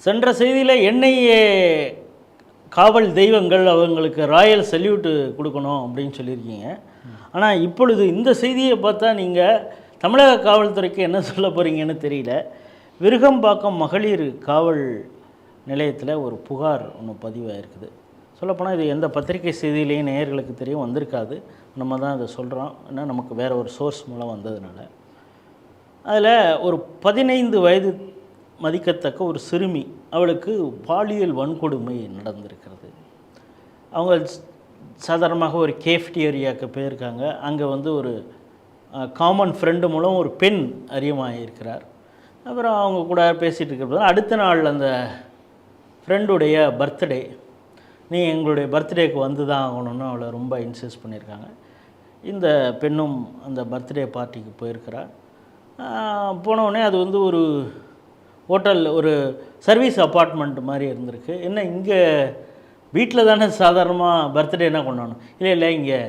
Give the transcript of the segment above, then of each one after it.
சென்ற செய்தியில் என்ஐஏ காவல் தெய்வங்கள் அவங்களுக்கு ராயல் சல்யூட்டு கொடுக்கணும் அப்படின்னு சொல்லியிருக்கீங்க. ஆனால் இப்பொழுது இந்த செய்தியை பார்த்தா நீங்கள் தமிழக காவல்துறைக்கு என்ன சொல்ல போகிறீங்கன்னு தெரியல. விருகம்பாக்கம் மகளிர் காவல் நிலையத்தில் ஒரு புகார் ஒன்று பதிவாயிருக்குது. சொல்லப்போனால் இது எந்த பத்திரிகை செய்தியிலையும் நேயர்களுக்கு தெரியும், வந்திருக்காது. நம்ம தான் அதை சொல்கிறோம், ஏன்னா நமக்கு வேறு ஒரு சோர்ஸ் மூலம் வந்ததுனால. அதில் ஒரு 15 வயது மதிக்கத்தக்க ஒரு சிறுமி, அவளுக்கு பாலியல் வன்கொடுமை நடந்திருக்கிறது. அவங்க சாதாரணமாக ஒரு கேஃப்டேரியாவுக்கு போயிருக்காங்க. அங்கே ஒரு காமன் ஃப்ரெண்டு மூலம் ஒரு பெண் அறிமுகமாகியிருக்கிறார். அப்புறம் அவங்க கூட பேசிகிட்டு இருக்கிறது அடுத்த நாள் அந்த ஃப்ரெண்டுடைய பர்த்டே, நீ எங்களுடைய பர்த்டேக்கு வந்து தான் ஆகணும்னு அவளை ரொம்ப இன்சிஸ்ட் பண்ணியிருக்காங்க. இந்த பெண்ணும் அந்த பர்த்டே பார்ட்டிக்கு போயிருக்கிறார். போனவுடனே அது ஒரு ஹோட்டல், ஒரு சர்வீஸ் அப்பார்ட்மெண்ட் மாதிரி இருந்திருக்கு. என்ன இங்கே வீட்டில் தானே சாதாரணமாக பர்த்டே என்ன கொண்டாடணும்? இல்லை இங்கே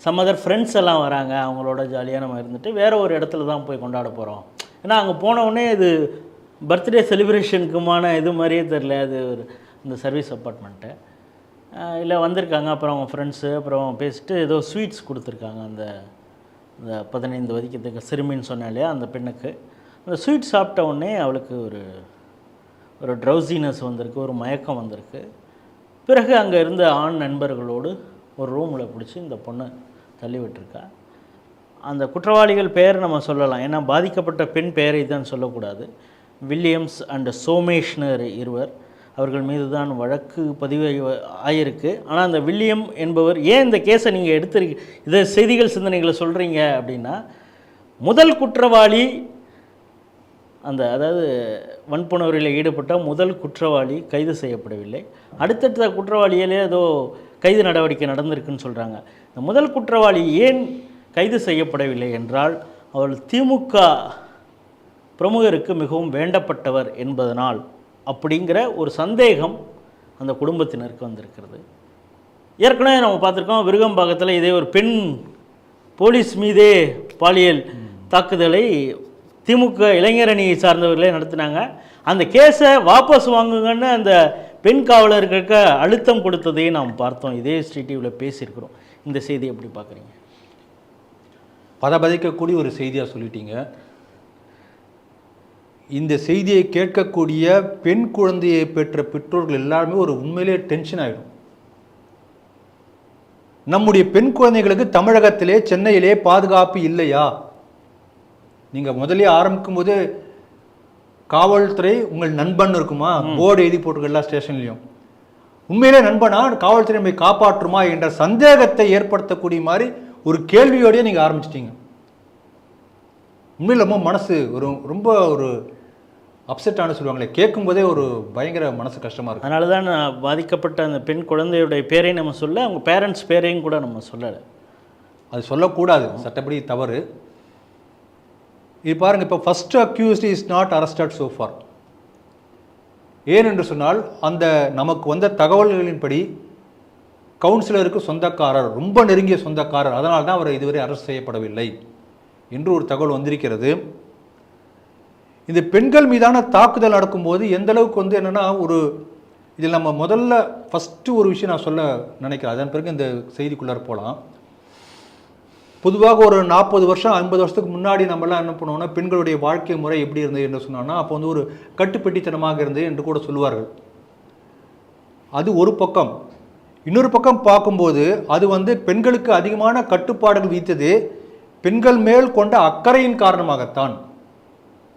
சம் அதர் ஃப்ரெண்ட்ஸ் எல்லாம் வராங்க, அவங்களோட ஜாலியாக நம்ம இருந்துட்டு வேறு ஒரு இடத்துல தான் போய் கொண்டாட போகிறோம். ஏன்னா அங்கே போனவுடனே இது பர்த்டே செலிப்ரேஷனுக்குமான இது மாதிரியே தெரில. அது இந்த சர்வீஸ் அப்பார்ட்மெண்ட்டு இல்லை வந்திருக்காங்க. அப்புறம் அவங்க ஃப்ரெண்ட்ஸு அப்புறம் பேசிட்டு ஏதோ ஸ்வீட்ஸ் கொடுத்துருக்காங்க அந்த 15 வதிக்கத்துக்கு சிறுமின்னு சொன்னேன் இல்லையா, அந்த பெண்ணுக்கு. அந்த ஸ்வீட் சாப்பிட்ட உடனே அவளுக்கு ஒரு ட்ரௌசினஸ் வந்திருக்கு, ஒரு மயக்கம் வந்திருக்கு. பிறகு அங்கே இருந்த ஆண் நண்பர்களோடு ஒரு ரூமில் பிடிச்சி இந்த பொண்ணை தள்ளி விட்டுருக்கா. அந்த குற்றவாளிகள் பெயர் நம்ம சொல்லலாம், ஏன்னா பாதிக்கப்பட்ட பெண் பெயரை தான் சொல்லக்கூடாது. வில்லியம்ஸ் அண்ட் சோமேஷ்னர் இருவர், அவர்கள் மீது தான் வழக்கு பதிவு ஆகியிருக்கு. ஆனால் அந்த வில்லியம் என்பவர், ஏன் இந்த கேஸை நீங்கள் இதை செய்திகள் சிந்தனைகளை சொல்கிறீங்க அப்படின்னா, முதல் குற்றவாளி அதாவது வன்புணர்வில் ஈடுபட்ட முதல் குற்றவாளி கைது செய்யப்படவில்லை. அடுத்தடுத்த குற்றவாளியிலே ஏதோ கைது நடவடிக்கை நடந்திருக்குன்னு சொல்கிறாங்க. இந்த முதல் குற்றவாளி ஏன் கைது செய்யப்படவில்லை என்றால், அவள் திமுக பிரமுகருக்கு மிகவும் வேண்டப்பட்டவர் என்பதனால் அப்படிங்கிற ஒரு சந்தேகம் அந்த குடும்பத்தினருக்கு வந்திருக்கிறது. ஏற்கனவே நம்ம பார்த்துருக்கோம், விருகம்பாக்கத்தில் இதே ஒரு பெண் போலீஸ் மீதே பாலியல் தாக்குதலை திமுக இளைஞரணியை சார்ந்தவர்களே நடத்தினாங்க. அந்த கேஸை வாபஸ் வாங்குங்கன்னு அந்த பெண் காவலர்களுக்கு அழுத்தம் கொடுத்ததையும் நாம் பார்த்தோம். இதே ஸ்ரீ டிவியில் பேசியிருக்கிறோம். இந்த செய்தி எப்படி பார்க்குறீங்க? பதபதிக்கக்கூடிய ஒரு செய்தியாக சொல்லிட்டீங்க. இந்த செய்தியை கேட்கக்கூடிய பெண் குழந்தையை பெற்ற பெற்றோர்கள் எல்லாருமே ஒரு உண்மையிலே டென்ஷன் ஆகிடும். நம்முடைய பெண் குழந்தைகளுக்கு தமிழகத்திலே சென்னையிலே பாதுகாப்பு இல்லையா? நீங்கள் முதலே ஆரம்பிக்கும் போது காவல்துறை உங்கள் நண்பன் இருக்குமா, போர்டு எழுதி போட்டிருக்க எல்லா ஸ்டேஷன்லையும். உண்மையிலே நண்பனா காவல்துறை நம்மை காப்பாற்றுமா என்ற சந்தேகத்தை ஏற்படுத்தக்கூடிய மாதிரி ஒரு கேள்வியோடய நீங்கள் ஆரம்பிச்சிட்டீங்க. உண்மையில் ரொம்ப மனசு ரொம்ப ஒரு அப்செட்டானு சொல்லுவாங்களே, கேட்கும்போதே ஒரு பயங்கர மனசு கஷ்டமாக இருக்குது. அதனால தான் பாதிக்கப்பட்ட அந்த பெண் குழந்தையுடைய பேரையும் நம்ம சொல்ல, அவங்க பேரண்ட்ஸ் பேரையும் கூட நம்ம சொல்லலை. அது சொல்லக்கூடாது, சட்டப்படி தவறு. இது பாருங்கள், இப்போ first accused is not arrested so for. ஏனென்று சொன்னால், அந்த நமக்கு வந்த தகவல்களின்படி கவுன்சிலருக்கு சொந்தக்காரர், ரொம்ப நெருங்கிய சொந்தக்காரர், அதனால தான் அவர் இதுவரை அரெஸ்ட் செய்யப்படவில்லை என்று ஒரு தகவல் வந்திருக்கிறது. இந்த பெண்கள் மீதான தாக்குதல் நடக்கும்போது எந்த அளவுக்கு என்னென்னா, இதில் நம்ம முதல்ல ஃபஸ்ட்டு ஒரு விஷயம் நான் சொல்ல நினைக்கிறேன், அதன் பிறகு இந்த செய்திக்குள்ளார போகலாம். பொதுவாக ஒரு 40 வருஷம் 50 வருஷத்துக்கு முன்னாடி நம்மளாம் என்ன பண்ணுவோம்னா, பெண்களுடைய வாழ்க்கை முறை எப்படி இருந்தது என்று சொன்னோன்னா, அப்போ ஒரு கட்டுப்பெட்டித்தனமாக இருந்தது என்று கூட சொல்லுவார்கள். அது ஒரு பக்கம். இன்னொரு பக்கம் பார்க்கும்போது அது பெண்களுக்கு அதிகமான கட்டுப்பாடுகள் விதித்தது பெண்கள் மேல் கொண்ட அக்கறையின் காரணமாகத்தான்.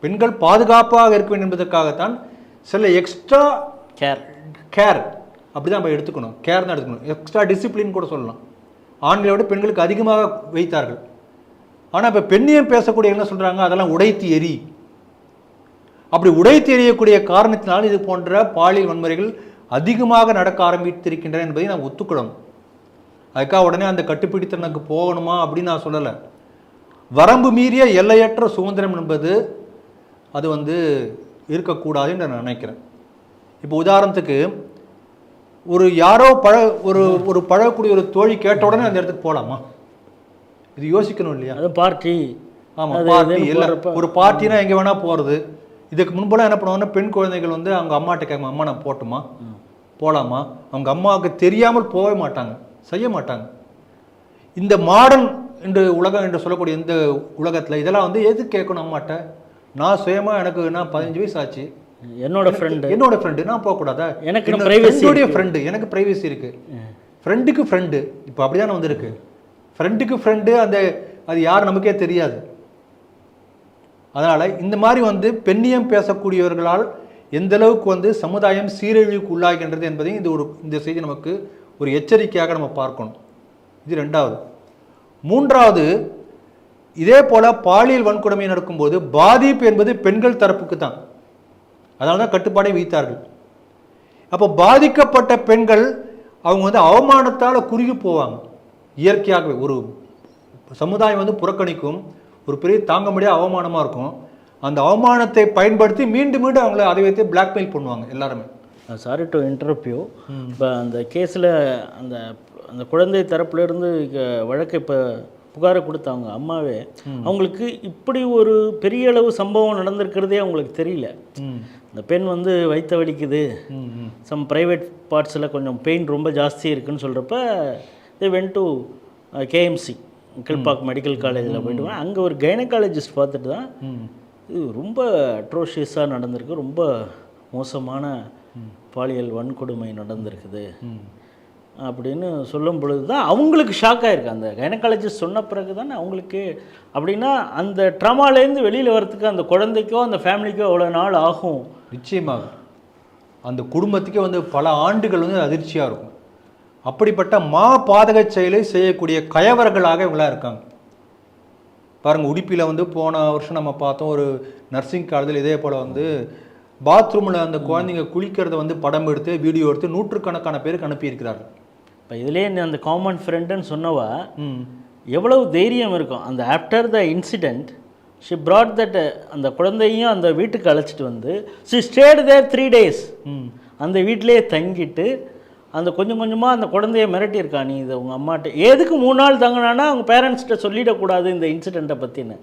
பெண்கள் பாதுகாப்பாக இருக்க வேண்டும் என்பதற்காகத்தான் சில எக்ஸ்ட்ரா கேர் அப்படி தான் நம்ம எடுத்துக்கணும், கேர் தான் எடுத்துக்கணும், எக்ஸ்ட்ரா டிசிப்ளின் கூட சொல்லலாம். ஆண்களை விட பெண்களுக்கு அதிகமாக வைத்தார்கள். ஆனால் இப்போ பெண்ணியம் பேசக்கூடிய என்ன சொல்கிறாங்க, அதெல்லாம் உடைத்து எரி. அப்படி உடைத்து எறியக்கூடிய காரணத்தினால் இது போன்ற பாலியல் வன்முறைகள் அதிகமாக நடக்க ஆரம்பித்திருக்கின்றன என்பதை நாம் ஒத்துக்கணும். அதுக்காக உடனே அந்த கட்டுப்பிடித்தனுக்கு போகணுமா அப்படின்னு நான் சொல்லலை. வரம்பு மீறிய எல்லையற்ற சுதந்திரம் என்பது அது இருக்கக்கூடாதுன்னு நான் நினைக்கிறேன். இப்போ உதாரணத்துக்கு யாரோ ஒரு பழகக்கூடிய ஒரு தோழி கேட்ட உடனே அந்த இடத்துக்கு போகலாமா? இது யோசிக்கணும் இல்லையா? அது பார்ட்டி. ஆமாம், பார்ட்டி இல்லை, ஒரு பார்ட்டினா எங்கே வேணால் போகிறது. இதுக்கு முன்பெல்லாம் என்ன பண்ணுவாங்கன்னா பெண் குழந்தைகள் வந்து அவங்க அம்மாட்ட கேட்கும், அம்மா நான் போட்டுமா, போகலாமா, அவங்க அம்மாவுக்கு தெரியாமல் போகவே மாட்டாங்க, செய்ய மாட்டாங்க. இந்த மாடர்ன் என்று உலகம் என்று சொல்லக்கூடிய இந்த உலகத்தில் இதெல்லாம் வந்து எது கேட்கணும் அம்மாட்ட? நான் சுயமாக எனக்கு நான் 15 வயசு ஆச்சு, என்னோட ஃப்ரெண்டு நான் போகக்கூடாதா? எனக்கு ஃப்ரெண்டு, எனக்கு ப்ரைவசி இருக்கு. ஃப்ரெண்டுக்கு ஃப்ரெண்டு இப்போ அப்படிதானே வந்திருக்கு. ஃப்ரெண்டுக்கு ஃப்ரெண்டு அந்த அது யார் நமக்கே தெரியாது. அதனால் இந்த மாதிரி வந்து பெண்ணியம் பேசக்கூடியவர்களால் எந்த அளவுக்கு வந்து சமுதாயம் சீரழிவுக்கு உள்ளாகின்றது என்பதையும் இந்த செய்தி நமக்கு ஒரு எச்சரிக்கையாக நம்ம பார்க்கணும். இது 2வது. 3வது, இதே போல் பாலியல் வன்கொடுமை நடக்கும்போது பாதிப்பு என்பது பெண்கள் தரப்புக்கு தான். அதனால தான் கட்டுப்பாடை வைத்தார்கள். அப்போ பாதிக்கப்பட்ட பெண்கள் அவங்க வந்து அவமானத்தால் குறுகி போவாங்க. இயற்கையாகவே ஒரு சமுதாயம் வந்து புறக்கணிக்கும், ஒரு பெரிய தாங்க முடியாத அவமானமாக இருக்கும். அந்த அவமானத்தை பயன்படுத்தி மீண்டும் மீண்டும் அவங்கள அதை வைத்து பிளாக்மெயில் பண்ணுவாங்க எல்லாருமே. Sorry to interview. இப்போ அந்த கேஸில் அந்த அந்த குழந்தை தரப்புலேருந்து வழக்கை இப்போ புகாரை கொடுத்தாங்க அம்மாவே, அவங்களுக்கு இப்படி ஒரு பெரிய அளவு சம்பவம் நடந்திருக்கிறதே அவங்களுக்கு தெரியல. இந்த பெண் வந்து வயிற்ற வலிக்குது, சம் ப்ரைவேட் பார்ட்ஸில் கொஞ்சம் பெயின் ரொம்ப ஜாஸ்தி இருக்குன்னு சொல்கிறப்ப they went to KMC Kilpauk medical காலேஜில் போய்ட்டு அங்கே ஒரு கைனகாலஜிஸ்ட் பார்த்துட்டு தான் இது ரொம்ப அட்ரோஷியஸாக நடந்திருக்கு, ரொம்ப மோசமான பாலியல் வன்கொடுமை நடந்திருக்குது அப்படின்னு சொல்லும் பொழுது தான் அவங்களுக்கு ஷாக் ஆகிருக்கு. அந்த கைனகாலஜிஸ்ட் சொன்ன பிறகு தானே அவங்களுக்கு. அப்படின்னா அந்த ட்ராமாலேருந்து வெளியில் வரத்துக்கு அந்த குழந்தைக்கோ அந்த ஃபேமிலிக்கோ அவ்வளோ நாள் ஆகும். நிச்சயமாக அந்த குடும்பத்துக்கே வந்து பல ஆண்டுகள் வந்து அதிர்ச்சியாக இருக்கும். அப்படிப்பட்ட பாதக செயலை செய்யக்கூடிய கயவர்களாக இவங்களாம் இருக்காங்க. பாருங்கள், உடுப்பியில் வந்து போன வருஷம் நம்ம பார்த்தோம் ஒரு நர்சிங் காலேஜில் இதே போல் வந்து பாத்ரூமில் அந்த குழந்தைங்க குளிக்கிறத வந்து படம் எடுத்து வீடியோ எடுத்து நூற்றுக்கணக்கான பேருக்கு அனுப்பியிருக்கிறார்கள். இப்போ இதுலேயே இந்த காமன் ஃப்ரெண்டுன்னு சொன்னவா எவ்வளவு தைரியம் இருக்கும். அந்த after the incident she brought that அந்த குழந்தையும் அந்த வீட்டுக்கு அழைச்சிட்டு வந்து ஷி ஸ்டேட் தேர் 3 days அந்த வீட்டிலேயே தங்கிட்டு அந்த கொஞ்சம் கொஞ்சமாக அந்த குழந்தைய மிரட்டியிருக்கா. நீ இதை உங்கள் அம்மாட்ட எதுக்கு 3 நாள் தங்கினான்னா அவங்க பேரண்ட்ஸ்கிட்ட சொல்லிடக்கூடாது இந்த இன்சிடெண்ட்டை பற்றின்னு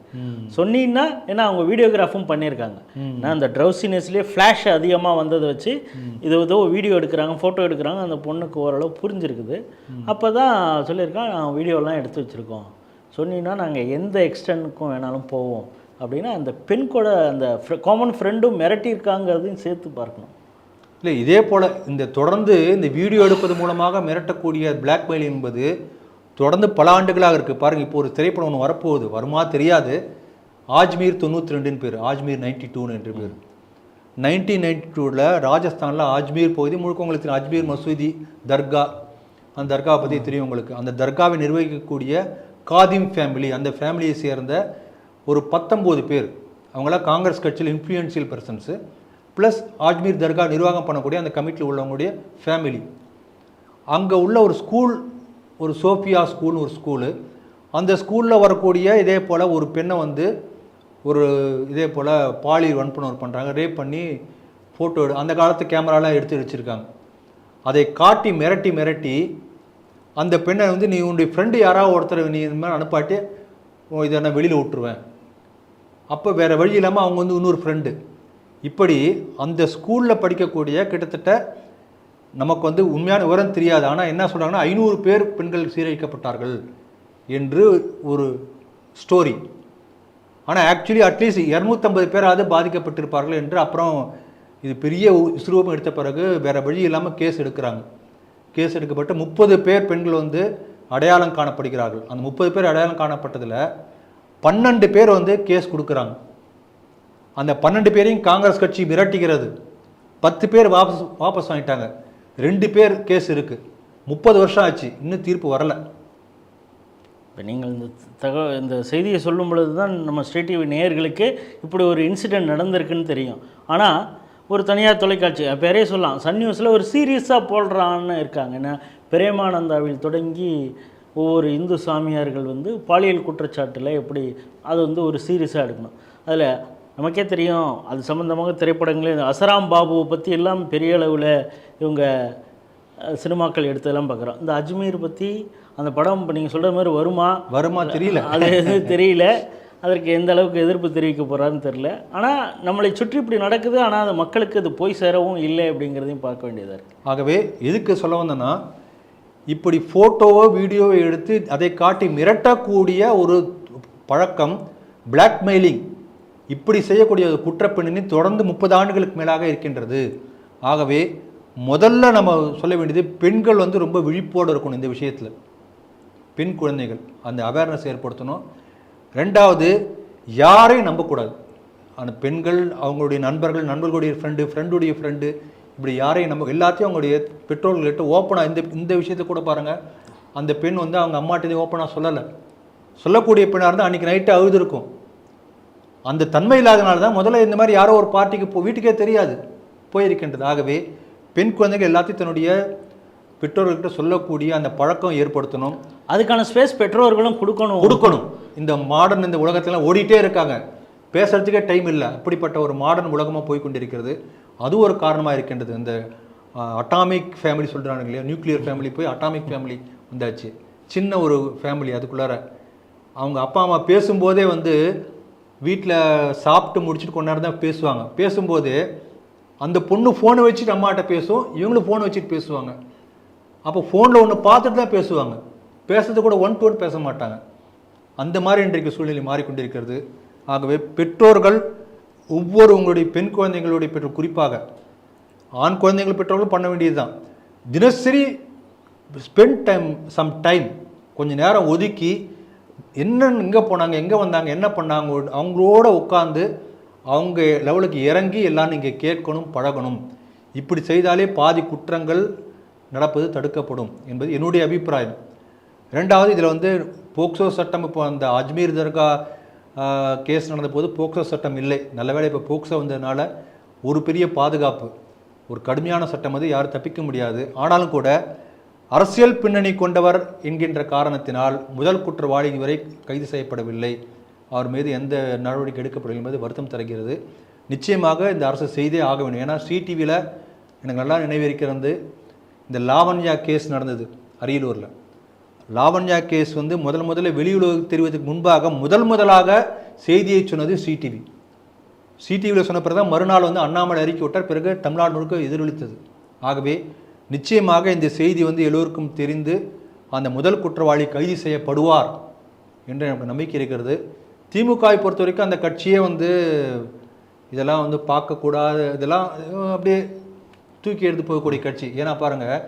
சொன்னீங்கன்னா, ஏன்னா அவங்க வீடியோகிராஃபும் பண்ணியிருக்காங்க. நான் அந்த ட்ரௌசினஸ்லேயே ஃப்ளாஷ் அதிகமாக வந்ததை வச்சு ஏதோ வீடியோ எடுக்கிறாங்க, ஃபோட்டோ எடுக்கிறாங்க, அந்த பொண்ணுக்கு ஓரளவு புரிஞ்சிருக்குது. அப்போ தான் சொல்லியிருக்கான், நாங்கள் வீடியோலாம் எடுத்து வச்சுருக்கோம், சொன்னீங்கன்னா நாங்கள் எந்த எக்ஸ்டென்னுக்கும் வேணாலும் போவோம் அப்படின்னா அந்த பெண் கூட அந்த காமன் ஃப்ரெண்டும் மிரட்டியிருக்காங்கிறதையும் சேர்த்து பார்க்கணும். இல்லை, இதே போல் இந்த தொடர்ந்து இந்த வீடியோ எடுப்பது மூலமாக மிரட்டக்கூடிய பிளாக்மெயில் என்பது தொடர்ந்து பல ஆண்டுகளாக இருக்குது. பாருங்கள், இப்போ ஒரு திரைப்படம் ஒன்று வரப்போகுது, வருமா தெரியாது. ஆஜ்மீர் 92 பேர், ஆஜ்மீர் 92 என்று பேர். 1992 ராஜஸ்தானில் ஆஜ்மீர் பகுதி முழுக்க உங்களுக்கு தெரியும். அஜ்மீர் மசூதி தர்கா, அந்த தர்காவை பற்றி தெரியும் உங்களுக்கு. அந்த தர்காவை நிர்வகிக்கக்கூடிய காதிம் ஃபேமிலி, அந்த ஃபேமிலியை சேர்ந்த ஒரு 19 பேர், அவங்களாம் காங்கிரஸ் கட்சியில் இன்ஃப்ளூயன்ஷியல் பர்சன்ஸு, ப்ளஸ் ஆஜ்மீர் தர்கா நிர்வாகம் பண்ணக்கூடிய அந்த கமிட்டியில் உள்ளவங்களுடைய ஃபேமிலி. அங்கே உள்ள ஒரு ஸ்கூல், ஒரு சோஃபியா ஸ்கூல்னு ஒரு ஸ்கூலு, அந்த ஸ்கூலில் வரக்கூடிய இதே போல் ஒரு பெண்ணை வந்து ஒரு இதே போல் பாலியல் வன்புணர்வு பண்ணுறாங்க, ரேப் பண்ணி ஃபோட்டோ அந்த காலத்து கேமராலாம் எடுத்து வச்சுருக்காங்க. அதை காட்டி மிரட்டி அந்த பெண்ணை வந்து நீ உன்னுடைய ஃப்ரெண்டு யாராவது ஒருத்தர் நீ இந்த மாதிரி அனுப்பாட்டி இதை நான் வெளியில் விட்டுருவேன். அப்போ வேறு வழி இல்லாமல் அவங்க வந்து இன்னொரு ஃப்ரெண்டு, இப்படி அந்த ஸ்கூலில் படிக்கக்கூடிய கிட்டத்தட்ட நமக்கு வந்து உண்மையான விவரம் தெரியாது, ஆனால் என்ன சொல்கிறாங்கன்னா 500 பேர் பெண்கள் சீரழிக்கப்பட்டார்கள் என்று ஒரு ஸ்டோரி. ஆனால் ஆக்சுவலி அட்லீஸ்ட் 250 பேராவது பாதிக்கப்பட்டிருப்பார்கள் என்று அப்புறம் இது பெரிய விஸ்ரூபம் எடுத்த பிறகு வேறு வழி இல்லாமல் கேஸ் எடுக்கிறாங்க. கேஸ் எடுக்கப்பட்டு 30 பேர் பெண்கள் வந்து அடையாளம் காணப்படுகிறார்கள். அந்த 30 பேர் அடையாளம் காணப்பட்டதில் 12 பேர் வந்து கேஸ் கொடுக்குறாங்க. அந்த 12 பேரையும் காங்கிரஸ் கட்சி மிரட்டுகிறது. 10 பேர் வாபஸ் வாங்கிட்டாங்க, 2 பேர் கேஸ் இருக்குது. 30 வருஷம் ஆச்சு, இன்னும் தீர்ப்பு வரலை. இப்போ நீங்கள் இந்த செய்தியை சொல்லும் பொழுது தான் நம்ம ஸ்டேட் டிவி நேயர்களுக்கு இப்படி ஒரு இன்சிடெண்ட் நடந்திருக்குன்னு தெரியும். ஆனால் ஒரு தனியார் தொலைக்காட்சி பேரே சொல்லலாம், சன் நியூஸில் ஒரு சீரியஸாக போடுறான்னு இருக்காங்க. ஏன்னா பிரேமானந்தாவில் தொடங்கி ஒவ்வொரு இந்து சாமியார்கள் வந்து பாலியல் குற்றச்சாட்டில் எப்படி அது வந்து ஒரு சீரியஸாக எடுக்கணும். அதில் நமக்கே தெரியும், அது சம்மந்தமாக திரைப்படங்களே அசராம் பாபுவை பற்றி எல்லாம் பெரிய அளவில் இவங்க சினிமாக்கள் எடுத்ததெல்லாம் பார்க்குறோம். இந்த அஜ்மீர் பற்றி அந்த படம் இப்போ நீங்கள் சொல்கிற மாதிரி வருமா தெரியல, அது தெரியல. அதற்கு எந்த அளவுக்கு எதிர்ப்பு தெரிவிக்க போகிறாருன்னு தெரில. ஆனால் நம்மளை சுற்றி இப்படி நடக்குது, ஆனால் அது மக்களுக்கு அது போய் சேரவும் இல்லை அப்படிங்கிறதையும் பார்க்க வேண்டியதாக இருக்குது. ஆகவே எதுக்கு சொல்ல வந்தேன்னா, இப்படி ஃபோட்டோவோ வீடியோவோ எடுத்து அதை காட்டி மிரட்டக்கூடிய ஒரு பழக்கம், பிளாக்மெயிலிங், இப்படி செய்யக்கூடிய குற்றப்பின்னணி தொடர்ந்து 30 ஆண்டுகளுக்கு மேலாக இருக்கின்றது. ஆகவே முதல்ல நம்ம சொல்ல வேண்டியது, பெண்கள் வந்து ரொம்ப விழிப்போடு இருக்கணும் இந்த விஷயத்தில். பெண் குழந்தைகள் அந்த அவேர்னஸ் ஏற்படுத்தணும். ரெண்டாவது, யாரையும் நம்பக்கூடாது. அந்த பெண்கள் அவங்களுடைய நண்பர்களுடைய ஃப்ரெண்டுடைய ஃப்ரெண்டு, இப்படி யாரையும் நம்ப, எல்லாத்தையும் அவங்களுடைய பெற்றோர்கள்கிட்ட ஓப்பனாக இந்த விஷயத்தை கூட பாருங்கள், அந்த பெண் வந்து அவங்க அம்மாட்டே ஓப்பனாக சொல்லலை. சொல்லக்கூடிய பெண்ணாக இருந்தால் அன்றைக்கி நைட்டு அழுதுருக்கும். அந்த தன்மை இல்லாதனால தான் முதல்ல இந்த மாதிரி யாரோ ஒரு பார்ட்டிக்கு வீட்டுக்கே தெரியாது போயிருக்கின்றது. ஆகவே பெண் குழந்தைகள் எல்லாத்தையும் தன்னுடைய பெற்றோர்கள்கிட்ட சொல்லக்கூடிய அந்த பழக்கம் ஏற்படுத்தணும். அதுக்கான ஸ்பேஸ் பெற்றோர்களும் கொடுக்கணும். இந்த மாடர்ன் இந்த உலகத்திலாம் ஓடிட்டே இருக்காங்க, பேசுறதுக்கே டைம் இல்லை. அப்படிப்பட்ட ஒரு மாடர்ன் உலகமாக போய் கொண்டிருக்கிறது. அது ஒரு காரணமாக இருக்கின்றது. இந்த அட்டாமிக் ஃபேமிலி சொல்கிறாங்க இல்லையா, நியூக்ளியர் ஃபேமிலி போய் அட்டாமிக் ஃபேமிலி வந்தாச்சு. சின்ன ஒரு ஃபேமிலி, அதுக்குள்ளார அவங்க அப்பா அம்மா பேசும்போதே வந்து வீட்டில் சாப்பிட்டு முடிச்சுட்டு கொஞ்ச நேரம் தான் பேசுவாங்க. பேசும்போது அந்த பொண்ணு ஃபோனை வச்சுட்டு அம்மாட்ட பேசும், இவங்களும் ஃபோனை வச்சுட்டு பேசுவாங்க. அப்போ ஃபோனில் ஒன்று பார்த்துட்டு தான் பேசுவாங்க, பேசுறது கூட 1 to 1 பேச மாட்டாங்க. அந்த மாதிரி இன்றைக்கு சூழ்நிலை மாறிக்கொண்டிருக்கிறது. ஆகவே பெற்றோர்கள் உங்களுடைய பெண் குழந்தைங்களுடைய பெற்றோர், குறிப்பாக ஆண் குழந்தைகள் பெற்றோர்களும் பண்ண வேண்டியது தான், தினசரி ஸ்பெண்ட் டைம் கொஞ்சம் நேரம் ஒதுக்கி என்னென்னு, எங்கே போனாங்க, எங்கே வந்தாங்க, என்ன பண்ணாங்க, அவங்களோட உட்காந்து அவங்க லெவலுக்கு இறங்கி எல்லாம் நீங்கள் கேட்கணும், பழகணும். இப்படி செய்தாலே பாதி குற்றங்கள் நடப்பது தடுக்கப்படும் என்பது என்னுடைய அபிப்பிராயம். ரெண்டாவது, இதில் வந்து போக்சோ சட்டம், இப்போ அந்த அஜ்மீர் தர்கா கேஸ் நடந்த போது போக்சோ சட்டம் இல்லை. நல்ல வேளை இப்போ போக்சோ வந்ததுனால ஒரு பெரிய பாதுகாப்பு, ஒரு கடுமையான சட்டம், அது யாரும் தப்பிக்க முடியாது. ஆனாலும் கூட அரசியல் பின்னணி கொண்டவர் என்கின்ற காரணத்தினால் முதல் குற்றவாளி இதுவரை கைது செய்யப்படவில்லை. அவர் மீது எந்த நடவடிக்கை எடுக்கப்படவில்லை என்பது வருத்தம் தருகிறது. நிச்சயமாக இந்த அரசு செய்தே ஆக வேண்டும். ஏன்னா சிடிவியில் எனக்கு நல்லா நினைவிருக்கிறது, இந்த லாவண்யா கேஸ் நடந்தது அரியலூரில். லாவண்யா கேஸ் வந்து முதல்ல வெளியுலகம் தெரிவதற்கு முன்பாக முதலாக செய்தியை சொன்னது சிடிவி. சிடிவியில் சொன்ன பிறகு தான் மறுநாள் வந்து அண்ணாமலை அறிக்கை விட்டார். பிறகு தமிழ்நாடு முழுக்க எதிரொலித்தது. ஆகவே நிச்சயமாக இந்த செய்தி வந்து எல்லோருக்கும் தெரிந்து அந்த முதல் குற்றவாளி கைது செய்யப்படுவார் என்று எனக்கு நம்பிக்கை இருக்கிறது. திமுகவை பொறுத்த வரைக்கும் அந்த கட்சியே வந்து இதெல்லாம் வந்து பார்க்கக்கூடாது, இதெல்லாம் அப்படியே தூக்கி எடுத்து போகக்கூடிய கட்சி. ஏன்னா பாருங்கள்,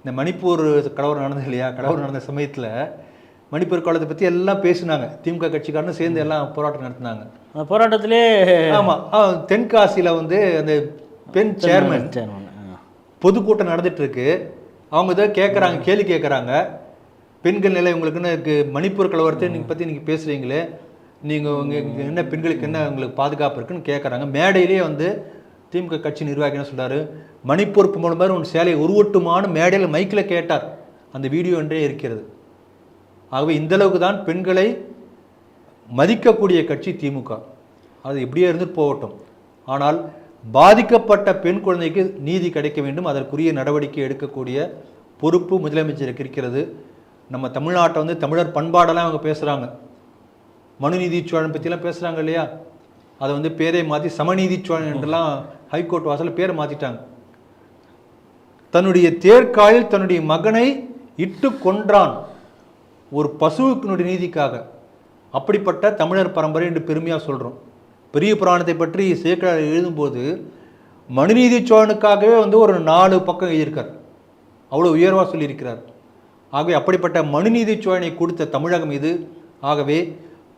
இந்த மணிப்பூர் கலவரம் நடந்தது இல்லையா, கலவரம் நடந்த சமயத்தில் மணிப்பூர் கலவரத்தை பற்றி எல்லாம் பேசினாங்க. திமுக கட்சிக்காரன்னு சேர்ந்து எல்லாம் போராட்டம் நடத்தினாங்க. அந்த போராட்டத்திலே ஆமாம், தென்காசியில் வந்து அந்த பெண் சேர்மன் பொதுக்கூட்டம் நடந்துட்டு இருக்கு. அவங்க இதை கேட்குறாங்க, கேள்வி கேட்குறாங்க, பெண்கள் நிலை உங்களுக்குன்னு இருக்குது, மணிப்பூர் கலவரத்தை நீங்கள் பற்றி நீங்கள் பேசுகிறீங்களே, நீங்கள் உங்கள் என்ன பெண்களுக்கு என்ன உங்களுக்கு பாதுகாப்பு இருக்குன்னு கேட்குறாங்க. மேடையிலேயே வந்து திமுக கட்சி நிர்வாகி என்ன சொல்கிறாரு, மணிப்பூர் மூலம் மாதிரி உன் சேலையை உருவட்டுமான மேடையில் மைக்கில் கேட்டார். அந்த வீடியோ ஒன்றே இருக்கிறது. ஆகவே இந்தளவுக்கு தான் பெண்களை மதிக்கக்கூடிய கட்சி திமுக. அது எப்படியே இருந்துட்டு போகட்டும். ஆனால் பாதிக்கப்பட்ட பெண் குழந்தைக்கு நீதி கிடைக்க வேண்டும், அதற்குரிய நடவடிக்கை எடுக்கக்கூடிய பொறுப்பு முதலமைச்சருக்கு இருக்கிறது. நம்ம தமிழ்நாட்டை வந்து தமிழர் பண்பாடெல்லாம் அவங்க பேசுகிறாங்க, மனுநீதி சோழன் பற்றிலாம் பேசுகிறாங்க இல்லையா, அதை வந்து பேரை மாற்றி சமநீதி சோழன் என்றெல்லாம் ஹைகோர்ட் வாசலில் பேரை மாற்றிட்டாங்க. தன்னுடைய தேர்காலில் தன்னுடைய மகனை இட்டு கொன்றான் ஒரு பசுவினுடைய நீதிக்காக. அப்படிப்பட்ட தமிழர் பரம்பரை என்று பெருமையாக சொல்கிறோம். பெரிய புராணத்தை பற்றி சேக்கிழார் எழுதும்போது மனுநீதி சோழனுக்காகவே வந்து ஒரு 4 பக்கம் எழுதியிருக்கார், அவ்வளோ உயர்வாக சொல்லியிருக்கிறார். ஆகவே அப்படிப்பட்ட மனுநீதி சோழனை கொடுத்த தமிழகம் இது. ஆகவே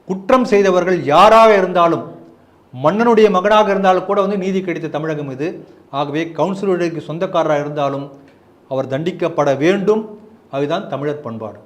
குற்றம் செய்தவர்கள் யாராக இருந்தாலும், மன்னனுடைய மகனாக இருந்தாலும் கூட வந்து நீதி கிடைத்த தமிழகம் இது. ஆகவே கவுன்சிலருக்கு சொந்தக்காரராக இருந்தாலும் அவர் தண்டிக்கப்பட வேண்டும். அதுதான் தமிழர் பண்பாடு.